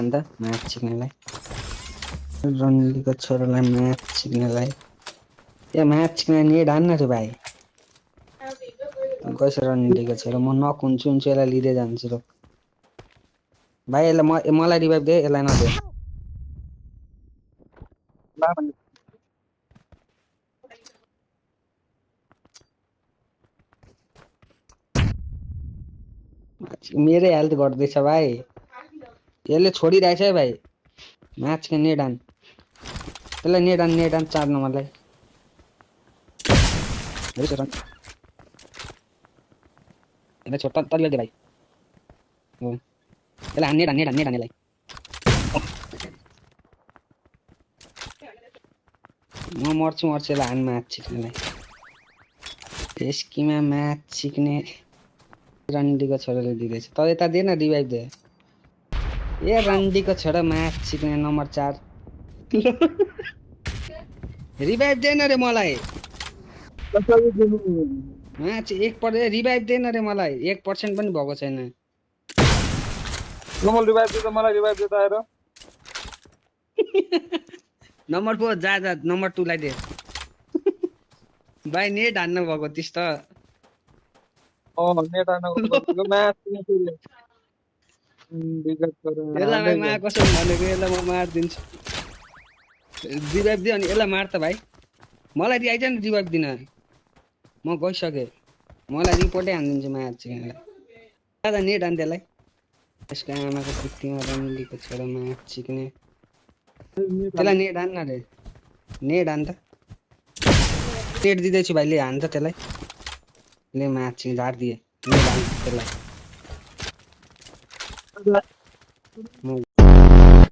अन्त म्याच सिक्नेलाई रन्डीको छोरालाई म्याच सिक्नेलाई ए म्याच सिक्ने नेट हान्न रे भाइ गइस रन्डीको छोरा म नकुन्छु यसलाई लिँदै जान्छु र भाइ यसलाई मलाई रिभाइभ दे यसलाई नदे मेरै हेल्थ घट्दैछ भाइ यसले छोडिरहेछ है भाइ म्याच के नेट हान यसलाई नेट हान 4 नम्बरलाई यसलाई छोटा तल्लो दे भाइ हो यसलाई नेट हान यसलाई म मर्छु यसलाई हान म्याच सिक्नेलाई एस्कीमा म्याच सिक्ने रन्डीको छोराले दिँदैछ त यता दे न रिभाइभ दे ए रन्डीको छोरा म्याच सिक्ने नम्बर 4 रिभाइभ दे न रे मलाई म्याच 1% रिभाइभ दे न रे मलाई 1% पनि भएको छैन नम्बर रिभाइभ दे त मलाई रिभाइभ दे त आएर नम्बर 4 जा नम्बर 2 लाई दे भाइ नेट हान्न भएको तिस त नेट आनको म्याच यसलाई भाइ मा कसम भनेको यसलाई म मार्दिन्छु रिभाइभ दे अनि यसलाई मार त भाइ मलाई दिइआइज नि रिभाइभ दिन म गइसके मलाई रिपोर्टै हानिदिन्छु म्याच सिक्नेलाई दादा नेट हान त्यसलाई यसको आमाको पित्तीमा रन्डीको छोरा म्याच सिक्ने त्यसलाई नेट हान न रे नेट हान त नेट दिँदैछु भाइ ले हान त त्यसलाई ले म्याच सिक्ने झार दिए नेट हान त्यसलाई